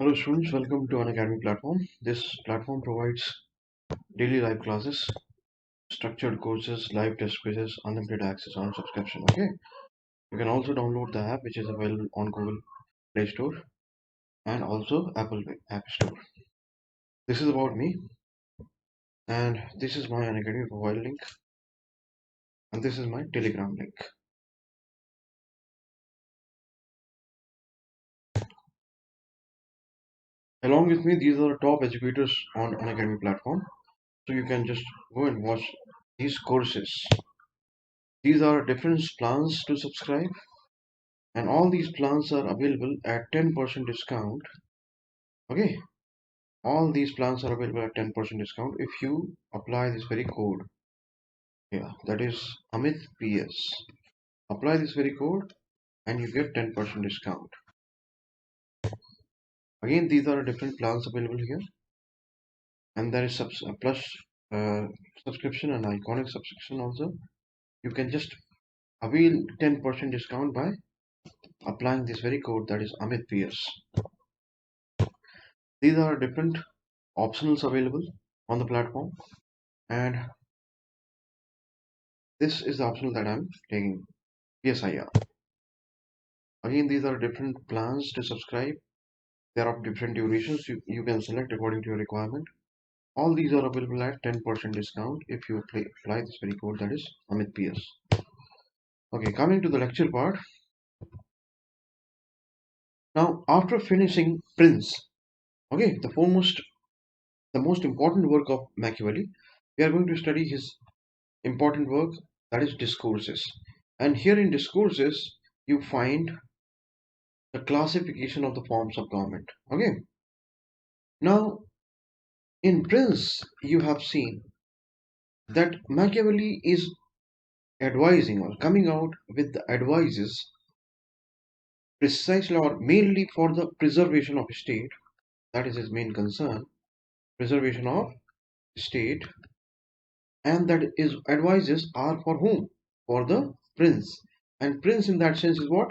Hello students, welcome to Unacademy platform. This platform provides daily live classes, structured courses, live test quizzes, unlimited access on subscription. Okay, you can also download the app which is available on Google Play Store and also Apple App Store. This is about me, and this is my Unacademy profile link, and this is my Telegram link. Along with me, these are the top educators on Unacademy platform, so you can just go and watch these courses. These are different plans to subscribe, and all these plans are available at 10% discount. Okay, all these plans are available at 10% discount if you apply this very code. Yeah, that is Amit PS. Apply this very code and you get 10% discount. Again, these are different plans available here, and there is plus subscription and iconic subscription also. You can just avail 10% discount by applying this very code, that is Amit PS. These are different optionals available on the platform, and this is the optional that I'm taking, PSIR. Again, these are different plans to subscribe. They are of different durations. You can select according to your requirement. All these are available at 10% discount if you apply this very code, that is Amit PS. Okay, coming to the lecture part. Now, after finishing Prince, okay, the most important work of Machiavelli, we are going to study his important work, that is Discourses. And here in Discourses, you find the classification of the forms of government. Okay, now in Prince, you have seen that Machiavelli is advising or coming out with the advices precisely or mainly for the preservation of state. That is his main concern, preservation of state, and that is advices are for whom? For the prince. And prince in that sense is what?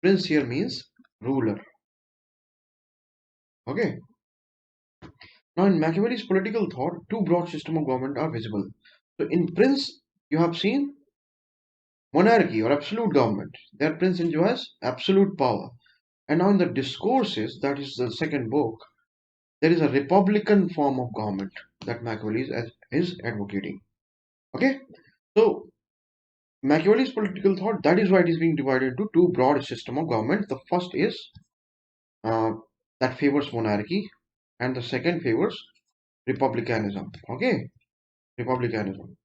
Prince here means ruler. Okay. Now in Machiavelli's political thought, two broad systems of government are visible. So in Prince, you have seen monarchy or absolute government. Their prince enjoys absolute power. And now in the Discourses, that is the second book, there is a republican form of government that Machiavelli is advocating. Okay, so Machiavelli's political thought, that is why it is being divided into two broad system of government. The first is uh, that favors monarchy, and the second favors republicanism. Okay, republicanism.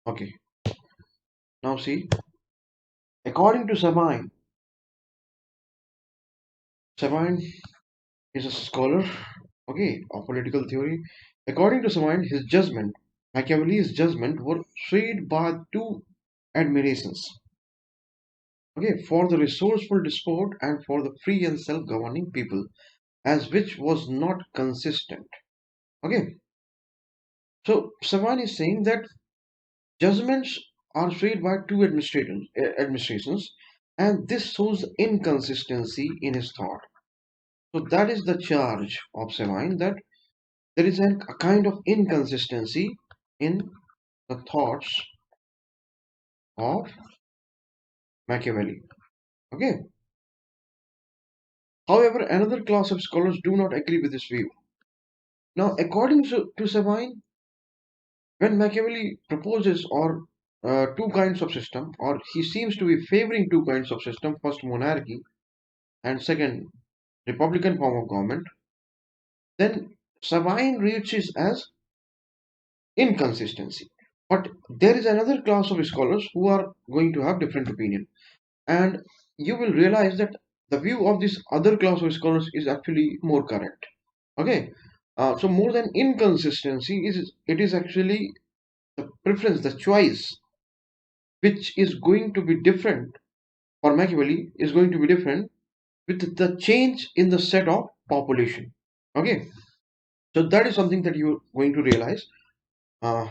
Okay, now see, according to Sabine is a scholar, okay, of political theory. According to Sabine, his judgment, Machiavelli's judgment, were swayed by two admirations. Okay, for the resourceful despot and for the free and self-governing people, as which was not consistent. Okay, so Savan is saying that judgments are swayed by two administrations, and this shows inconsistency in his thought. So that is the charge of Savan, that there is a kind of inconsistency in the thoughts of Machiavelli. Okay. However, another class of scholars do not agree with this view. Now, according to Sabine, when Machiavelli proposes or two kinds of system, or he seems to be favoring two kinds of system, first monarchy and second republican form of government, then Sabine reads it as inconsistency. But there is another class of scholars who are going to have different opinion, and you will realize that the view of this other class of scholars is actually more correct. Okay, so more than inconsistency, it is actually the preference, the choice, which is going to be different for Machiavelli is going to be different with the change in the set of population. Okay, so that is something that you're going to realize uh,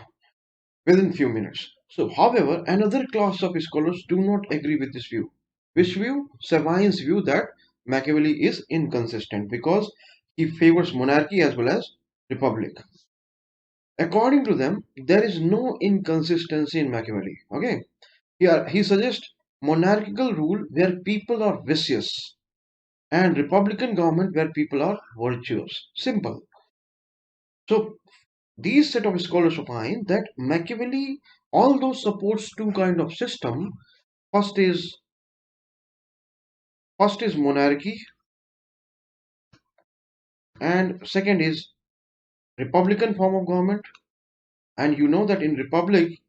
within few minutes. So, however, another class of scholars do not agree with this view. Which view? Savine's view that Machiavelli is inconsistent because he favors monarchy as well as republic. According to them, there is no inconsistency in Machiavelli. Okay, here he suggests monarchical rule where people are vicious and republican government where people are virtuous. Simple. So these set of scholars opine that Machiavelli, although supports two kind of system, first is monarchy and second is republican form of government. And you know that in republic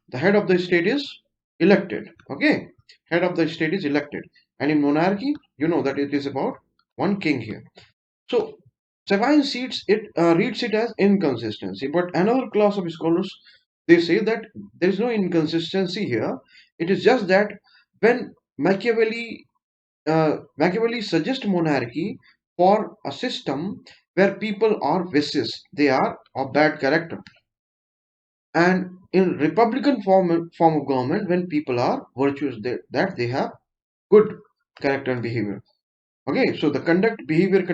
the head of the state is elected. Okay, head of the state is elected, and in monarchy you know that it is about one king here. So Savine reads it as inconsistency, but another class of scholars, they say that there is no inconsistency here. It is just that when Machiavelli suggests monarchy for a system where people are vicious, they are of bad character, and in republican form of government when people are virtuous, that they have good character and behavior. Okay, so the behavior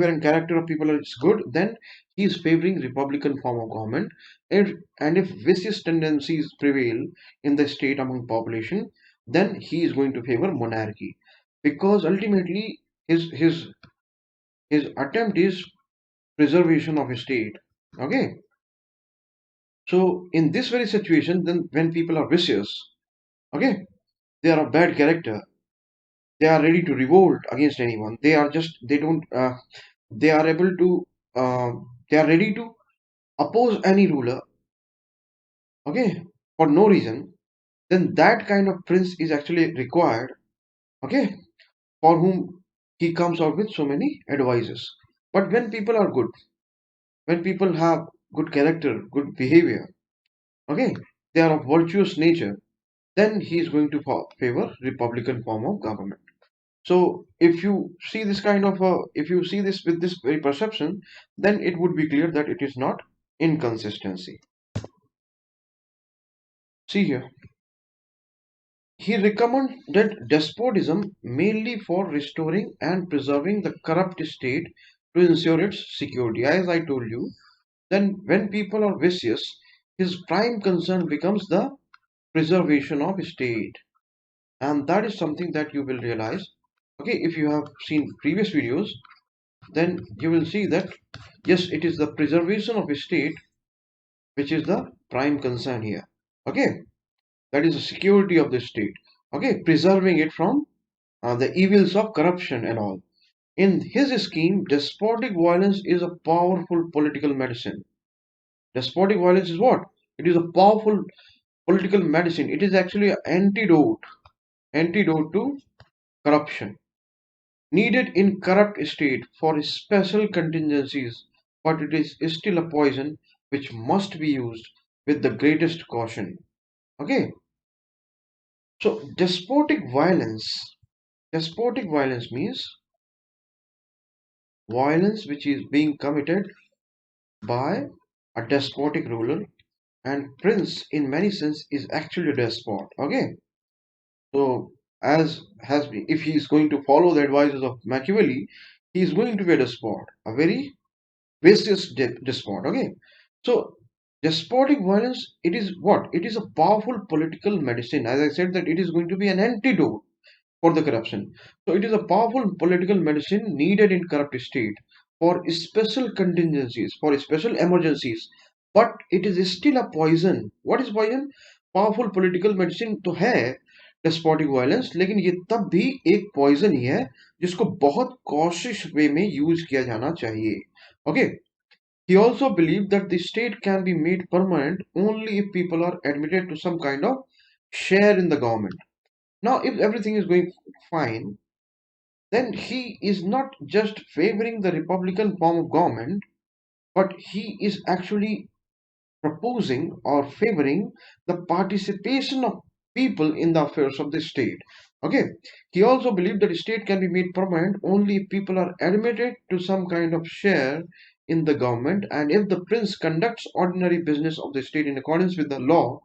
and character of people is good, then he is favoring republican form of government. And if vicious tendencies prevail in the state among population, then he is going to favor monarchy, because ultimately his attempt is preservation of a state. Okay, so in this very situation, then when people are vicious, okay, they are of bad character, they are ready to revolt against anyone. They don't they are able to uh, they are ready to oppose any ruler, okay, for no reason. Then that kind of prince is actually required, okay, for whom he comes out with so many advices. But when people are good, when people have good character, good behavior, okay, they are of virtuous nature, then he is going to favor republican form of government. So if you see this if you see this with this very perception, then it would be clear that it is not inconsistency. See here, he recommended despotism mainly for restoring and preserving the corrupt state to ensure its security. As I told you, then when people are vicious, his prime concern becomes the preservation of state, and that is something that you will realize. Okay, if you have seen previous videos, then you will see that yes, it is the preservation of a state which is the prime concern here. Okay, that is the security of the state. Okay, preserving it from the evils of corruption and all. In his scheme, despotic violence is a powerful political medicine. Despotic violence is what? It is a powerful political medicine. It is actually an antidote to corruption, needed in corrupt state for special contingencies, but it is still a poison which must be used with the greatest caution. Okay, so despotic violence means violence which is being committed by a despotic ruler, and prince in many sense is actually a despot. Okay, so as has been, if he is going to follow the advices of Machiavelli, he is going to be a despot, a very vicious despot. Okay, so despotic violence, it is what? It is a powerful political medicine. As I said, that it is going to be an antidote for the corruption. So it is a powerful political medicine needed in corrupt state for special contingencies, for special emergencies. But it is still a poison. What is poison? Powerful political medicine तो है despotic violence, लेकिन ये तब भी एक poison ही है जिसको बहुत cautious way में use किया जाना चाहिए. Okay. He also believed that the state can be made permanent only if people are admitted to some kind of share in the government. Now, if everything is going fine, then he is not just favoring the Republican form of government, but he is actually proposing or favoring the participation of people in the affairs of the state. Okay, he also believed that the state can be made permanent only if people are admitted to some kind of share in the government, and if the prince conducts ordinary business of the state in accordance with the law,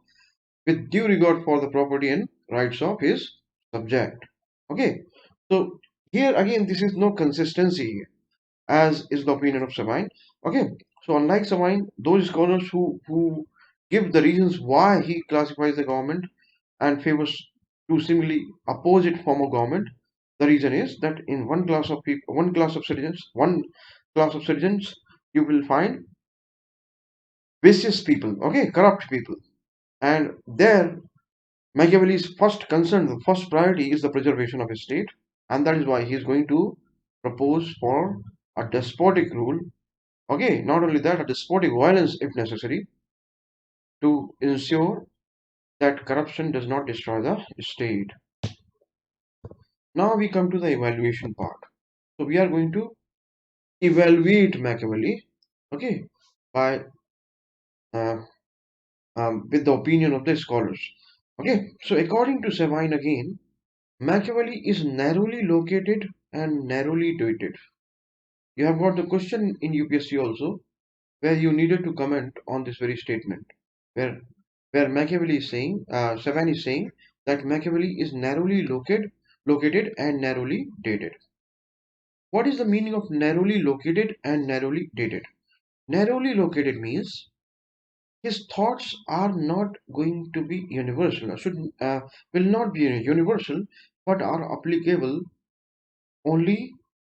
with due regard for the property and rights of his subject. Okay, so Here again, this is no consistency, as is the opinion of Sabine. Okay, so unlike Sabine, those scholars who give the reasons why he classifies the government and favors to seemingly opposite form of government, the reason is that in one class of people, one class of citizens, you will find vicious people, okay, corrupt people, and there Machiavelli's first concern, the first priority is the preservation of his state, and that is why he is going to propose for a despotic rule. Okay, not only that, a despotic violence if necessary to ensure that corruption does not destroy the state. Now we come to the evaluation part. So we are going to evaluate Machiavelli, okay, by uh, with the opinion of the scholars. Okay, so according to Savine again, Machiavelli is narrowly located and narrowly dated. You have got the question in UPSC also, where you needed to comment on this very statement, where Machiavelli is saying, Savine is saying that Machiavelli is narrowly located and narrowly dated. What is the meaning of narrowly located and narrowly dated? Narrowly located means his thoughts are not going to be universal, will not be universal, but are applicable only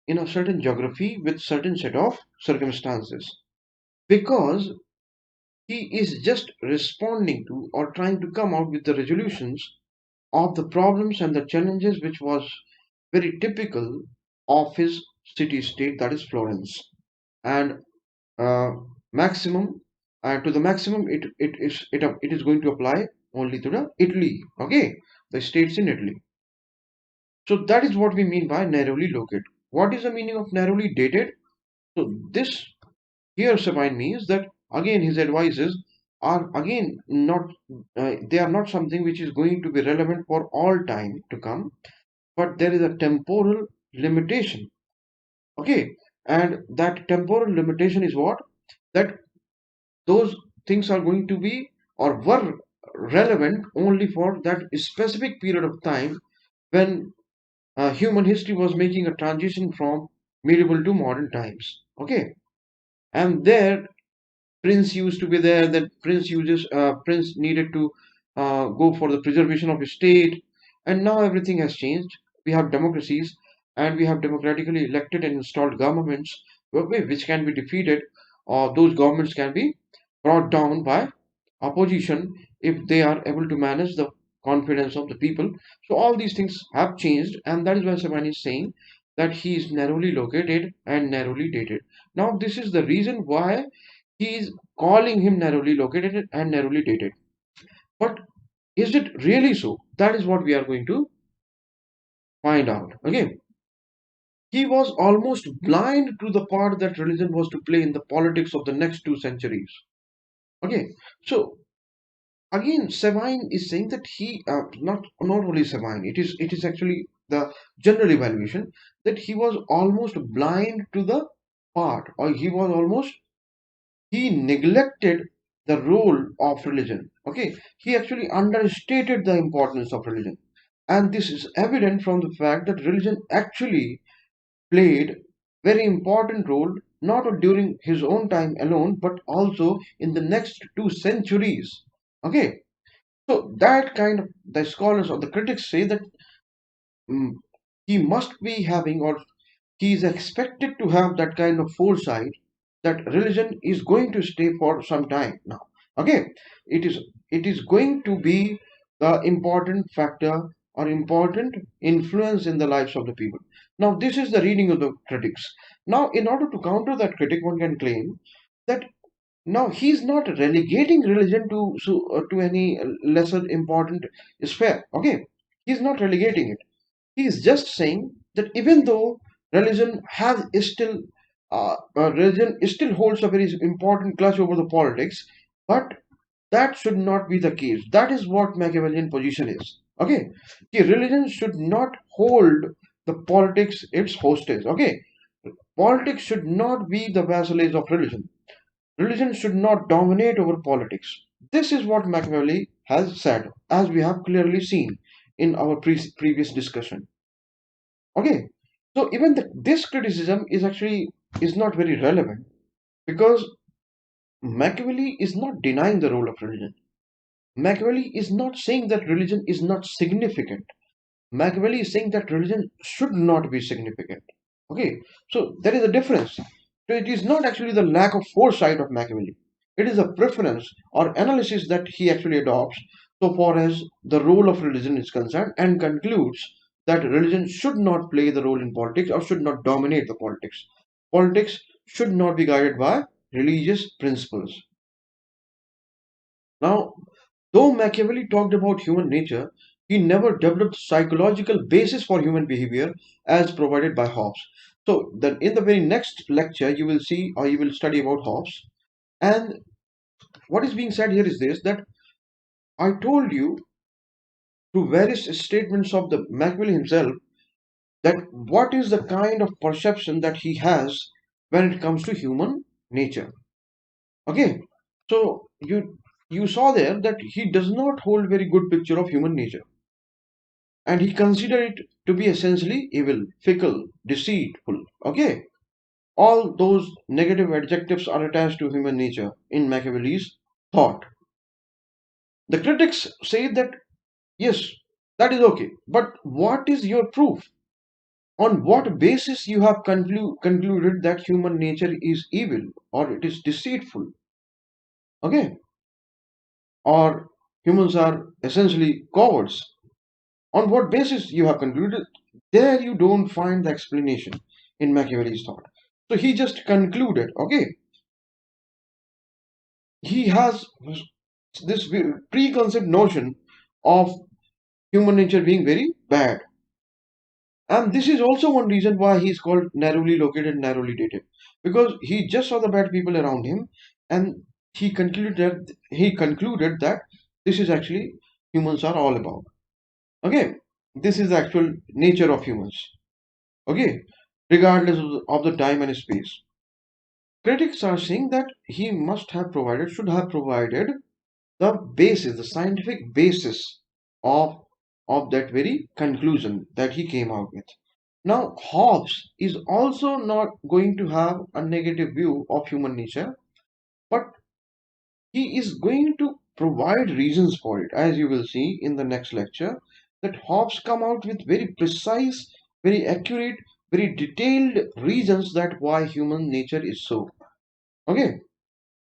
in a certain geography with certain set of circumstances. Because he is just responding to or trying to come out with the resolutions of the problems and the challenges which was very typical of his city state, that is Florence. And uh, maximum to the maximum it is going to apply only to the Italy, okay, the states in Italy. So that is what we mean by narrowly located. What is the meaning of narrowly dated? So this here Sabine means that again his advices are again not they are not something which is going to be relevant for all time to come, but there is a temporal limitation, okay, and that temporal limitation is what, that those things are going to be or were relevant only for that specific period of time when human history was making a transition from medieval to modern times, okay, and there prince used to be there, that prince needed to go for the preservation of his state, and now everything has changed. We have democracies, and we have democratically elected and installed governments which can be defeated, or those governments can be brought down by opposition if they are able to manage the confidence of the people. So all these things have changed, and that is why Savani is saying that he is narrowly located and narrowly dated. Now this is the reason why he is calling him narrowly located and narrowly dated. But is it really so? That is what we are going to find out. Okay. He was almost blind to the part that religion was to play in the politics of the next 2 centuries. Okay. So again, Savine is saying that he not only Savine, it is actually the general evaluation that he was almost blind to the part, or he neglected the role of religion. Okay, he actually understated the importance of religion, and this is evident from the fact that religion actually played very important role not during his own time alone, but also in the next 2 centuries. Okay, so that kind of the scholars or the critics say that mm, he must be having, or he is expected to have that kind of foresight that religion is going to stay for some time now. Okay, it is going to be the important factor or important influence in the lives of the people. Now this is the reading of the critics. Now in order to counter that critic, one can claim that now he's not relegating religion to any lesser important sphere. Okay, he's not relegating it. He is just saying that even though religion still holds a very important clutch over the politics, but that should not be the case. That is what Machiavellian position is. Okay, the religion should not hold the politics its hostage. Okay, politics should not be the vassalage of religion. Religion should not dominate over politics. This is what Machiavelli has said, as we have clearly seen in our previous discussion. Okay, So even this criticism is not very relevant, because Machiavelli is not denying the role of religion. Machiavelli is not saying that religion is not significant. Machiavelli is saying that religion should not be significant. Okay, so there is a difference. So it is not actually the lack of foresight of Machiavelli. It is a preference or analysis that he actually adopts so far as the role of religion is concerned, and concludes that religion should not play the role in politics or should not dominate the politics. Politics should not be guided by religious principles. Now, though Machiavelli talked about human nature, he never developed psychological basis for human behavior as provided by Hobbes. So then in the very next lecture you will see, or you will study about Hobbes. And what is being said here is this, that I told you through various statements of the Machiavelli himself, that what is the kind of perception that he has when it comes to human nature. Okay, so you saw there that he does not hold very good picture of human nature, and he considered it to be essentially evil, fickle, deceitful. Okay, all those negative adjectives are attached to human nature in Machiavelli's thought. The critics say that yes, that is okay, but what is your proof? On what basis you have concluded that human nature is evil or it is deceitful? Okay, or humans are essentially cowards? On what basis you have concluded? There you don't find the explanation in Machiavelli's thought. So he just concluded, okay, he has this preconceived notion of human nature being very bad. And this is also one reason why he is called narrowly located, narrowly dated, because he just saw the bad people around him, and he concluded that this is actually humans are all about. Okay, this is the actual nature of humans. Okay, regardless of the time and space. Critics are saying that he should have provided the basis, the scientific basis of that very conclusion that he came out with. Now, Hobbes is also not going to have a negative view of human nature, but he is going to provide reasons for it, as you will see in the next lecture, that Hobbes come out with very precise, very accurate, very detailed reasons that why human nature is so. Okay,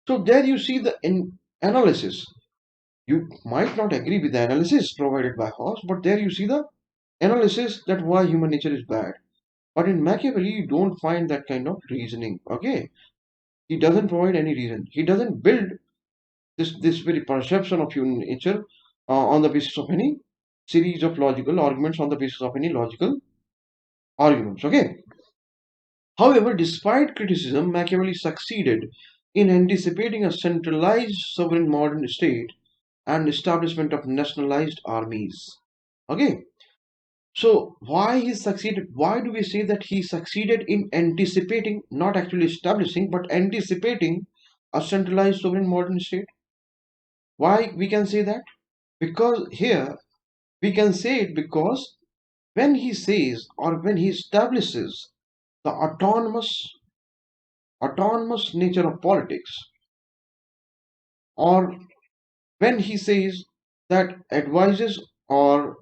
so there you see the analysis. You might not agree with the analysis provided by Hobbes, but there you see the analysis that why human nature is bad. But in Machiavelli, you don't find that kind of reasoning. Okay, he doesn't provide any reason. He doesn't build this very perception of human nature on the basis of any series of logical arguments, on the basis of any logical arguments. Okay. However, despite criticism, Machiavelli succeeded in anticipating a centralized sovereign modern state and establishment of nationalized armies. Okay, so why he succeeded? Why do we say that he succeeded in anticipating, not actually establishing, but anticipating a centralized sovereign modern state? Why we can say that? Because here we can say it because when he says or when he establishes the autonomous nature of politics, or when he says that advises or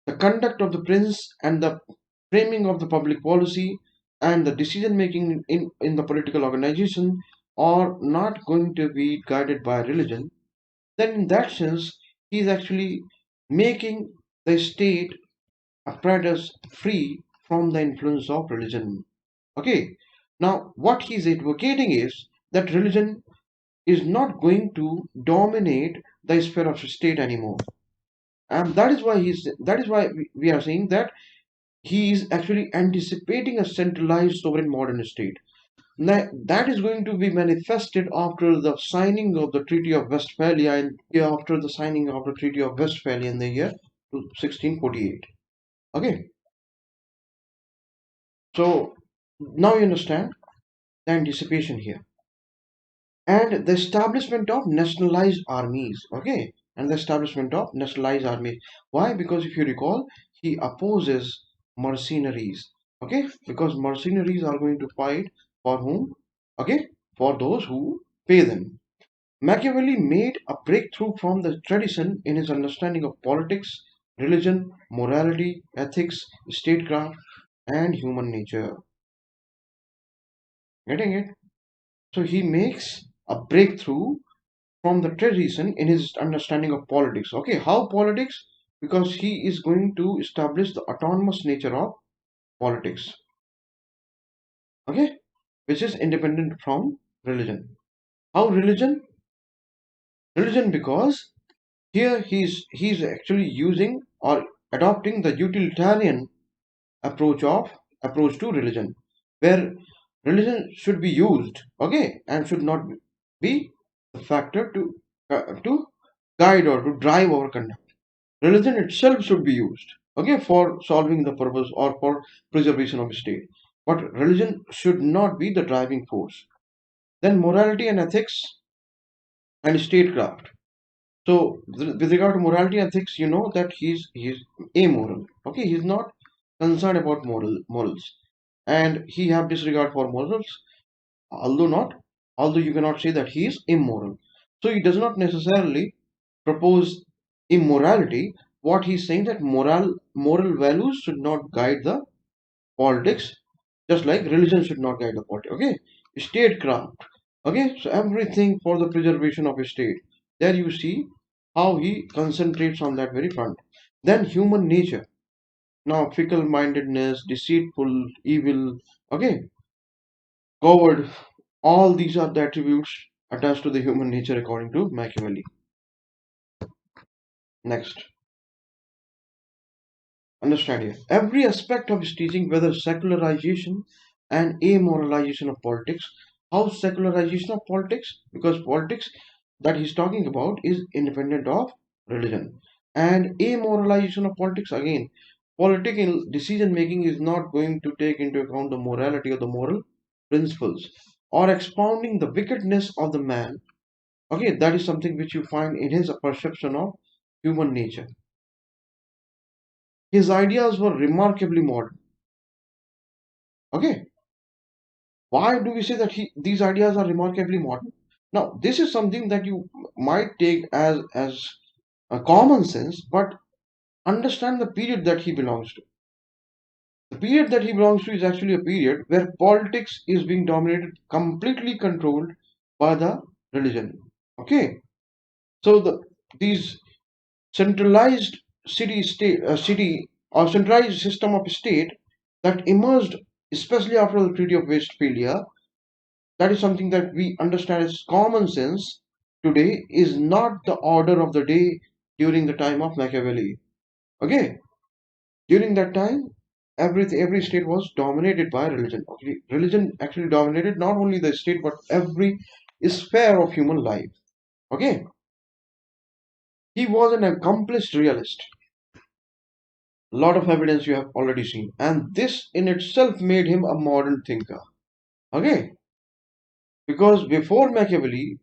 the conduct of the prince and the framing of the public policy and the decision making in the political organization are not going to be guided by religion, then in that sense he is actually making the state apparatus free from the influence of religion. Okay, now what he is advocating is that religion is not going to dominate the sphere of state anymore, and that is why we are saying that he is actually anticipating a centralized sovereign modern state. Now, that is going to be manifested after the signing of the Treaty of Westphalia and after the signing of the Treaty of Westphalia in the year 1648. Okay, so now you understand the anticipation here, and the establishment of nationalized armies. Okay, and the establishment of nationalized armies. Why? Because if you recall, he opposes mercenaries. Okay, because mercenaries are going to fight for whom? Okay, for those who pay them. Machiavelli made a breakthrough from the tradition in his understanding of politics, religion, morality, ethics, statecraft, and human nature. Getting it? So he makes a breakthrough from the tradition in his understanding of politics. Okay, how politics? Because he is going to establish the autonomous nature of politics. Okay, which is independent from religion. How religion? Religion because here he's actually using or adopting the utilitarian approach to religion, where religion should be used, okay, and should not be the factor to guide or to drive our conduct. Religion itself should be used, okay, for solving the purpose or for preservation of state, but religion should not be the driving force. Then morality and ethics and statecraft. So with regard to morality and ethics, you know that he's amoral. Okay, he's not concerned about morals, and he have disregard for morals. Although not, although you cannot say that he is immoral. So he does not necessarily propose immorality. What he's saying that moral values should not guide the politics, just like religion should not guide the politics. Okay, statecraft. Okay, so everything for the preservation of a state. There you see how he concentrates on that very front. Then human nature. Now fickle mindedness, deceitful, evil, okay, coward. All these are the attributes attached to the human nature according to Machiavelli. Next, understand here. Every aspect of his teaching, whether secularization and amoralization of politics. How secularization of politics? Because politics that he's talking about is independent of religion. And amoralization of politics, again, political decision making is not going to take into account the morality or the moral principles or expounding the wickedness of the man. Okay, that is something which you find in his perception of human nature. His ideas were remarkably modern. Okay, why do we say that these ideas are remarkably modern? Now, this is something that you might take as a common sense, but understand the period that he belongs to. The period that he belongs to is actually a period where politics is being dominated, completely controlled by the religion. Okay, so these centralized city or centralized system of state that emerged, especially after the Treaty of Westphalia, that is something that we understand as common sense today, is not the order of the day during the time of Machiavelli. Okay, during that time, every state was dominated by religion. Okay? Religion actually dominated not only the state but every sphere of human life. Okay, he was an accomplished realist. A lot of evidence you have already seen, and this in itself made him a modern thinker. Okay, because before Machiavelli,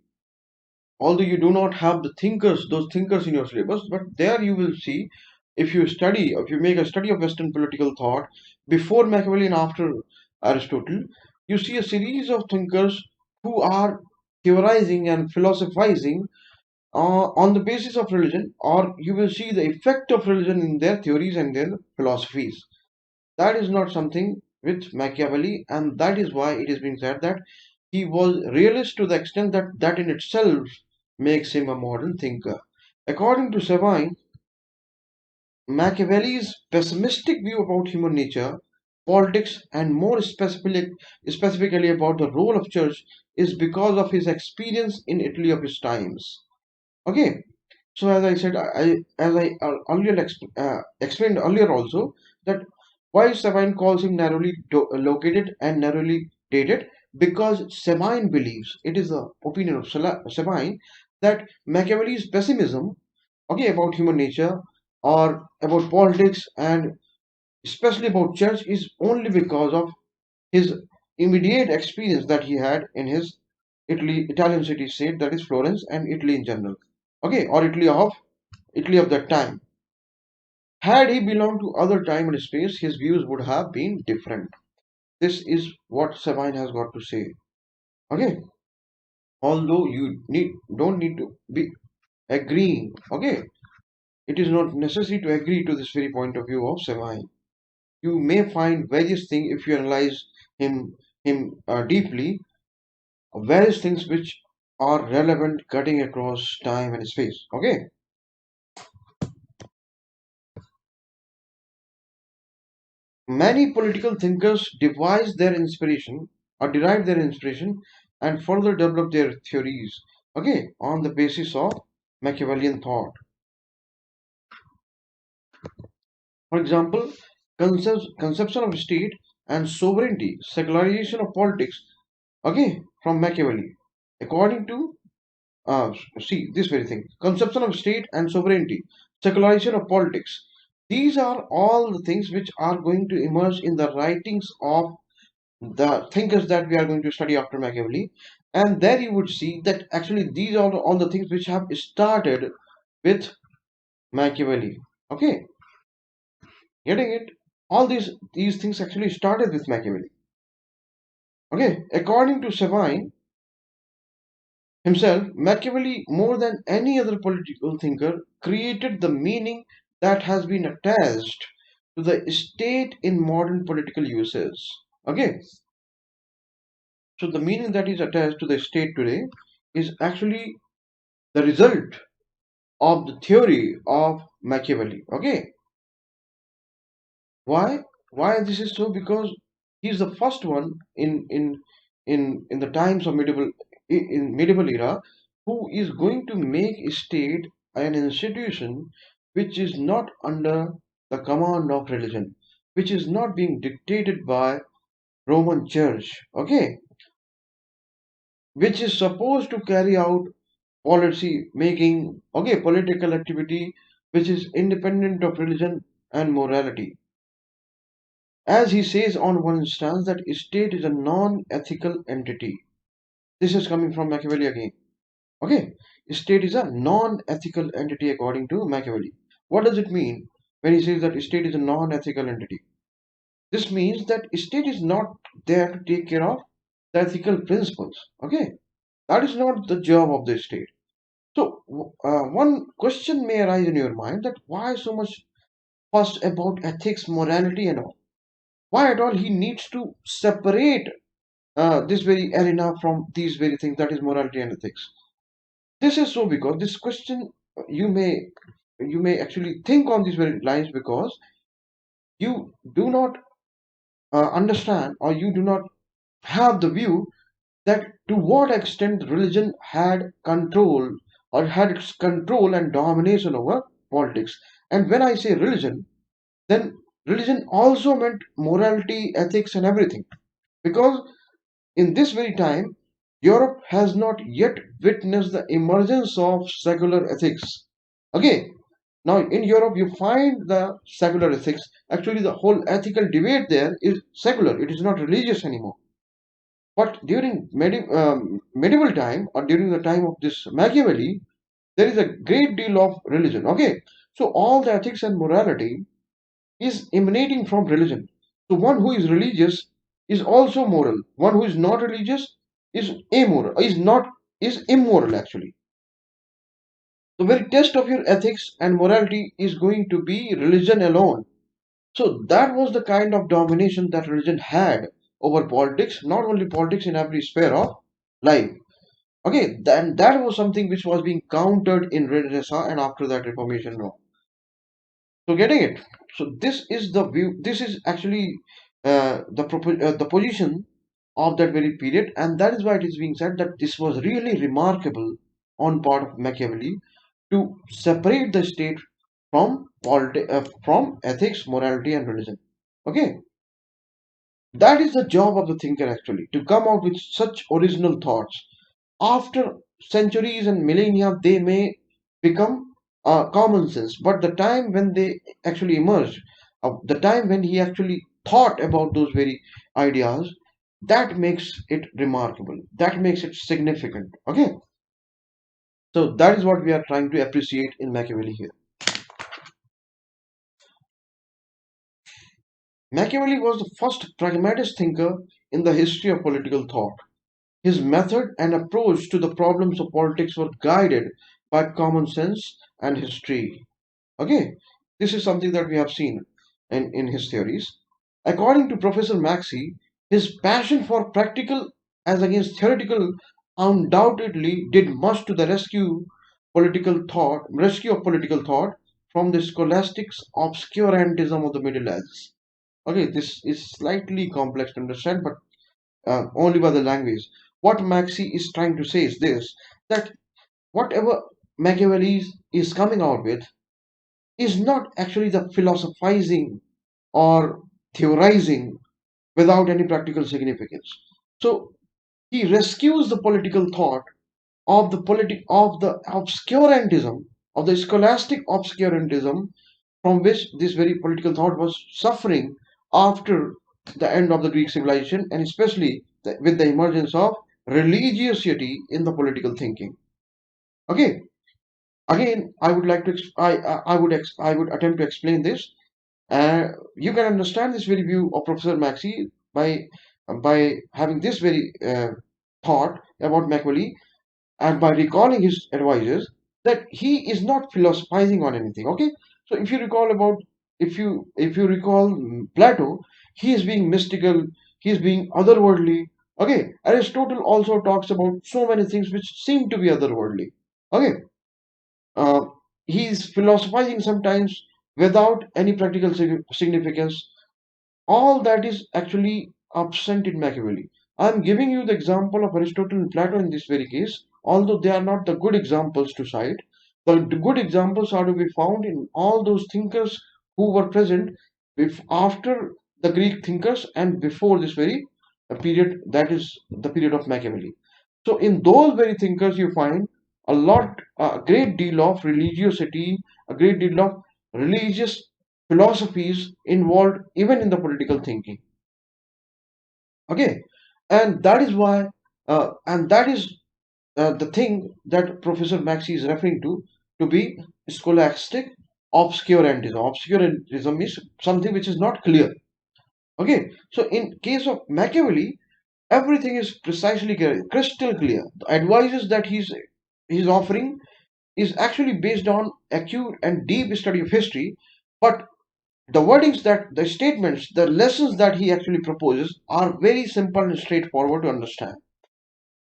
although you do not have those thinkers in your syllabus, but there you will see, if you make a study of Western political thought before Machiavelli and after Aristotle, you see a series of thinkers who are theorizing and philosophizing on the basis of religion, or you will see the effect of religion in their theories and their philosophies. That is not something with Machiavelli, and that is why it is being said that he was realist to the extent that that in itself makes him a modern thinker. According to Sabine, Machiavelli's pessimistic view about human nature, politics, and more specifically about the role of church is because of his experience in Italy of his times. Okay, so as I said, as I earlier explained earlier also, that why Sabine calls him narrowly located and narrowly dated, because Sabine believes, it is the opinion of Sabine, that Machiavelli's pessimism, okay, about human nature or about politics and especially about church is only because of his immediate experience that he had in his Italian city state, that is Florence and Italy in general. Okay, or Italy of that time. Had he belonged to other time and space, his views would have been different. This is what Sabine has got to say. Okay, although you don't need to be agreeing. Okay, it is not necessary to agree to this very point of view of Sabine. You may find various things if you analyze him deeply, various things which are relevant cutting across time and space. Okay, many political thinkers derive their inspiration and further develop their theories. Okay, on the basis of Machiavellian thought. For example, conception of state and sovereignty, secularization of politics. Okay, from Machiavelli. According to see this very thing, conception of state and sovereignty, secularization of politics. These are all the things which are going to emerge in the writings of the thinkers that we are going to study after Machiavelli. And there you would see that actually these are all the things which have started with Machiavelli. Okay, getting it? All these things actually started with Machiavelli. Okay, according to Savine himself, Machiavelli, more than any other political thinker, created the meaning that has been attached to the state in modern political uses. Okay, so the meaning that is attached to the state today is actually the result of the theory of Machiavelli. Okay, why? Why this is so? Because he's the first one in the times of medieval era who is going to make a state an institution which is not under the command of religion, which is not being dictated by Roman Church. Okay, which is supposed to carry out policy making, okay, political activity which is independent of religion and morality. As he says on one instance that state is a non-ethical entity. This is coming from Machiavelli again. Okay, state is a non-ethical entity according to Machiavelli. What does it mean when he says that state is a non-ethical entity? This means that state is not there to take care of the ethical principles. Okay, that is not the job of the state. So one question may arise in your mind that why so much fuss about ethics, morality, and all? Why at all he needs to separate this very arena from these very things, that is morality and ethics? This is so because this question you may actually think on these very lines because you do not understand or you do not have the view that to what extent religion had control or had its control and domination over politics. And when I say religion, then religion also meant morality, ethics, and everything. Because in this very time, Europe has not yet witnessed the emergence of secular ethics. Okay, now in Europe you find the secular ethics. Actually, the whole ethical debate there is secular, it is not religious anymore. But during medieval time or during the time of this Machiavelli, there is a great deal of religion. Okay, so all the ethics and morality is emanating from religion. So one who is religious is also moral. One who is not religious is amoral, is immoral actually. The very test of your ethics and morality is going to be religion alone. So that was the kind of domination that religion had over politics, not only politics in every sphere of life. Okay, then that was something which was being countered in Renaissance and after that Reformation. No. So getting it. So this is the view. This is actually the position of that very period, and that is why it is being said that this was really remarkable on part of Machiavelli to separate the state from ethics, morality, and religion. Okay, that is the job of the thinker actually to come out with such original thoughts. After centuries and millennia, they may become common sense, but the time when they actually emerged, the time when he actually thought about those very ideas, that makes it remarkable. That makes it significant. Okay, so that is what we are trying to appreciate in Machiavelli here. Machiavelli was the first pragmatist thinker in the history of political thought. His method and approach to the problems of politics were guided by common sense and history. Okay, this is something that we have seen in his theories. According to Professor Maxey, his passion for practical as against theoretical undoubtedly did much to the rescue of political thought from the scholastics obscurantism of the Middle Ages. Okay, this is slightly complex to understand, but only by the language. What Maxey is trying to say is this: that whatever Machiavelli is coming out with is not actually the philosophizing or theorizing without any practical significance. So he rescues the political thought of the obscurantism of the scholastic obscurantism from which this very political thought was suffering after the end of the Greek civilization, and especially with the emergence of religiosity in the political thinking. Okay, again, I would like to I would attempt to explain this. You can understand this very view of Professor Maxey by having this very thought about Machiavelli, and by recalling his advices, that he is not philosophizing on anything. Okay, so if you recall Plato, he is being mystical, he is being otherworldly. Okay, Aristotle also talks about so many things which seem to be otherworldly. Okay, uh, he is philosophizing sometimes without any practical significance. All that is actually absent in Machiavelli. I am giving you the example of Aristotle and Plato in this very case, although they are not the good examples to cite. The good examples are to be found in all those thinkers who were present after the Greek thinkers and before this very period, that is the period of Machiavelli. So, in those very thinkers, you find a great deal of religiosity, a great deal of religious philosophies involved even in the political thinking. Okay, and that is why, and that is the thing that Professor Maxey is referring to be scholastic obscurantism. Obscurantism is something which is not clear. Okay, so in case of Machiavelli, everything is precisely clear, crystal clear. The advices that he's offering is actually based on acute and deep study of history, but the statements, the lessons that he actually proposes are very simple and straightforward to understand.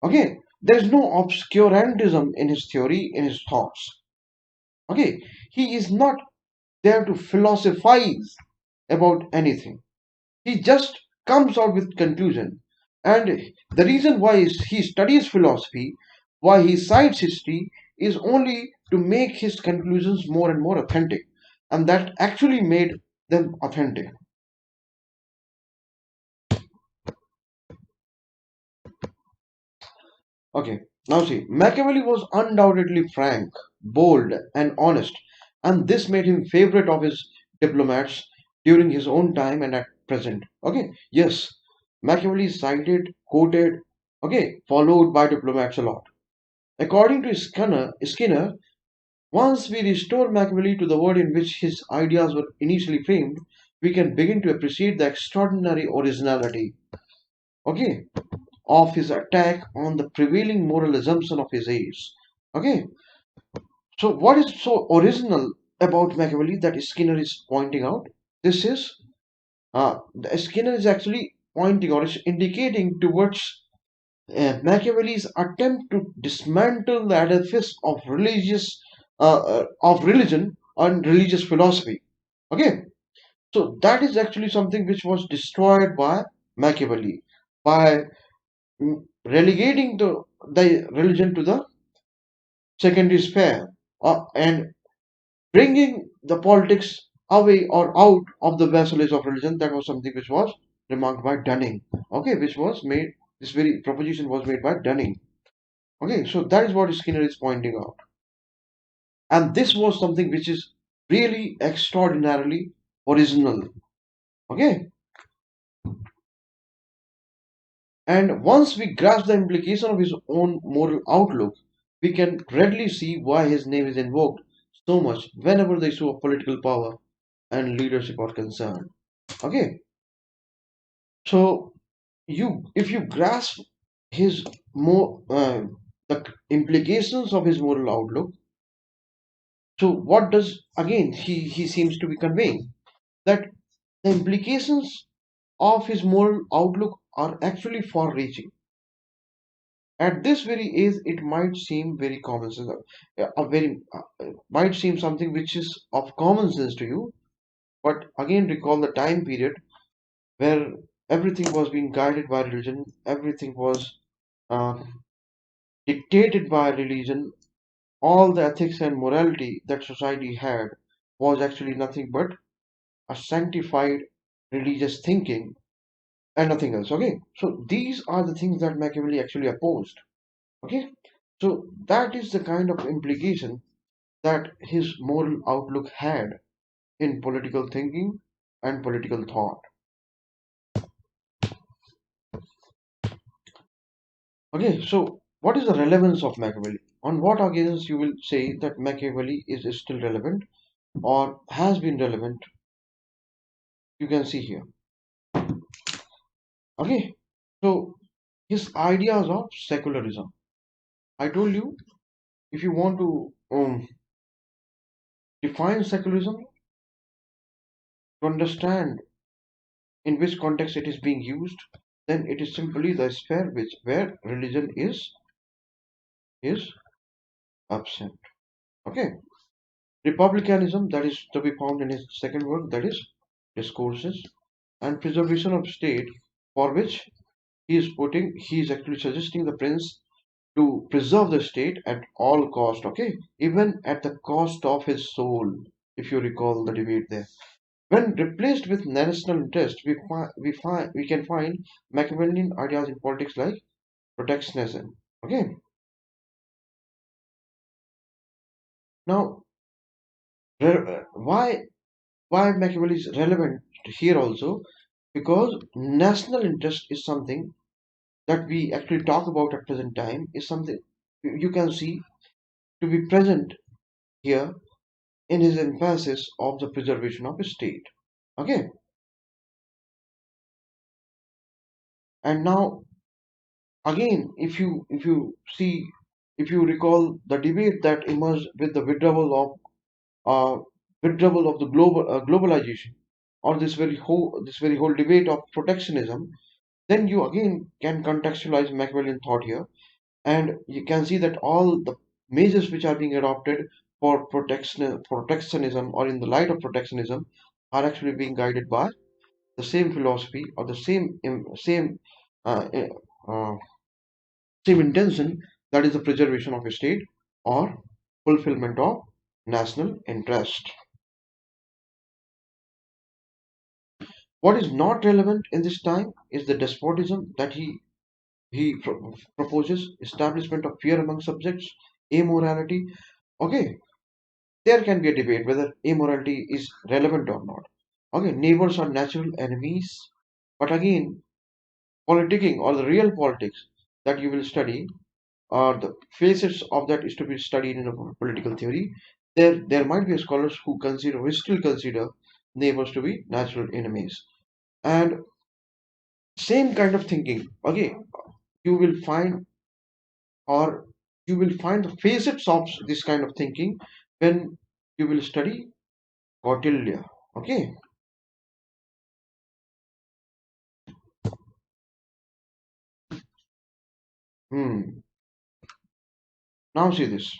Okay, there is no obscurantism in his theory, in his thoughts. Okay, he is not there to philosophize about anything. He just comes out with conclusion. And the reason why he studies philosophy, why he cites history, is only to make his conclusions more and more authentic. And that actually made them authentic. Okay, now see, Machiavelli was undoubtedly frank, bold, and honest, and this made him favorite of his diplomats during his own time and at present. Okay, yes, Machiavelli is cited, quoted, okay, followed by diplomats a lot. According to Skinner, once we restore Machiavelli to the world in which his ideas were initially framed, we can begin to appreciate the extraordinary originality. Okay, of his attack on the prevailing moral assumption of his age. Okay, so what is so original about Machiavelli that Skinner is pointing out? This is Skinner is actually pointing or is indicating towards Machiavelli's attempt to dismantle the edifice of religion and religious philosophy. Okay, so that is actually something which was destroyed by Machiavelli by relegating the religion to the secondary sphere and bringing the politics away or out of the vassalage of religion. That was something which was remarked by Dunning. Okay, which was made, this very proposition was made by Dunning. Okay, so that is what Skinner is pointing out. And this was something which is really extraordinarily original. Okay, and once we grasp the implication of his own moral outlook, we can readily see why his name is invoked so much whenever the issue of political power and leadership are concerned. Okay, so if you grasp his more the implications of his moral outlook, so what does again he seems to be conveying that the implications of his moral outlook are actually far reaching. At this very age, it might seem very common sense, might seem something which is of common sense to you. But again, recall the time period where everything was being guided by religion, everything was uh, dictated by religion. All the ethics and morality that society had was actually nothing but a sanctified religious thinking and nothing else. Okay, so these are the things that Machiavelli actually opposed. Okay, so that is the kind of implication that his moral outlook had in political thinking and political thought. Okay, so what is the relevance of Machiavelli? On what occasions you will say that Machiavelli is still relevant or has been relevant? You can see here. Okay, so his ideas of secularism. I told you if you want to define secularism, to understand in which context it is being used, then it is simply the sphere where religion is absent. Okay, republicanism, that is to be found in his second work, that is discourses, and preservation of state, for which he is actually suggesting the prince to preserve the state at all cost. Okay, even at the cost of his soul, if you recall the debate there. When replaced with national interest, we can find Machiavellian ideas in politics like protectionism. Okay, now why Machiavelli is relevant here also, because national interest is something that we actually talk about at present time, is something you can see to be present here in his emphasis of the preservation of a state. Okay, and now again, if you recall the debate that emerged with the uh, withdrawal of the globalization, or this very whole debate of protectionism, then you again can contextualize Machiavellian thought here, and you can see that all the measures which are being adopted for protectionism or in the light of protectionism are actually being guided by the same philosophy or the uh, eh, uh, same intention, that is the preservation of a state or fulfillment of national interest. What is not relevant in this time is the despotism that he proposes, establishment of fear among subjects, immorality. Okay, there can be a debate whether immorality is relevant or not. Okay, neighbors are natural enemies, but again, politicking or the real politics that you will study, or the facets of that is to be studied in a political theory. There might be scholars who still consider neighbors to be natural enemies, and same kind of thinking. Okay, you will find or you will find the facets of this kind of thinking when you will study Kautilya. Okay. Now see this.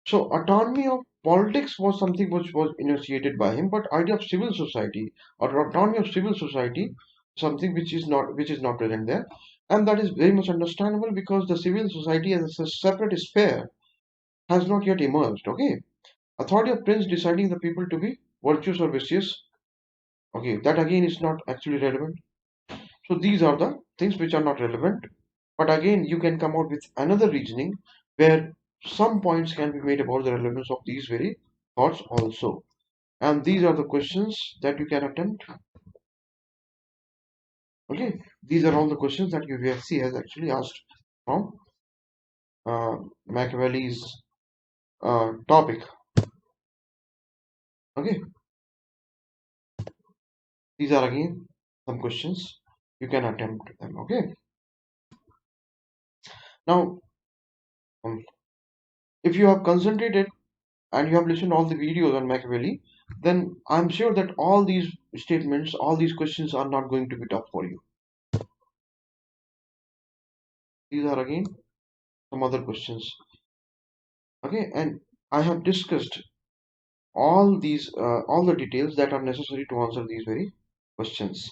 So autonomy of politics was something which was initiated by him, but idea of civil society or autonomy of civil society, something which is not present there, and that is very much understandable because the civil society as a separate sphere has not yet emerged. Okay, authority of prince deciding the people to be virtuous or vicious. Okay, that again is not actually relevant. So these are the things which are not relevant. But again, you can come out with another reasoning where some points can be made about the relevance of these very thoughts also. And these are the questions that you can attempt. Okay, these are all the questions that UPSC has actually asked from Machiavelli's topic. Okay, These are again some questions you can attempt them. Okay. Now, um, if you have concentrated and you have listened all the videos on Machiavelli, then I'm sure that all these statements, all these questions are not going to be tough for you. These are again some other questions. Okay, and I have discussed all the details that are necessary to answer these very questions.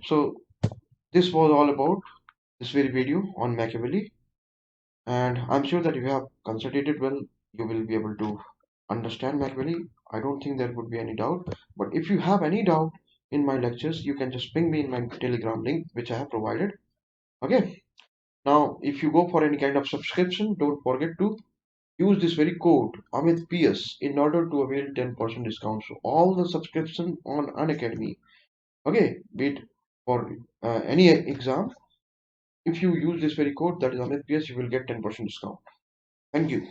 So this was all about this very video on Machiavelli, and I'm sure that if you have concentrated well, you will be able to understand Machiavelli. I don't think there would be any doubt. But if you have any doubt in my lectures, you can just ping me in my Telegram link, which I have provided. Okay. Now, if you go for any kind of subscription, don't forget to use this very code Amit PS in order to avail 10% discount. So all the subscription on Unacademy, okay, be it for any exam, if you use this very code that is Amit PS, you will get 10% discount. Thank you.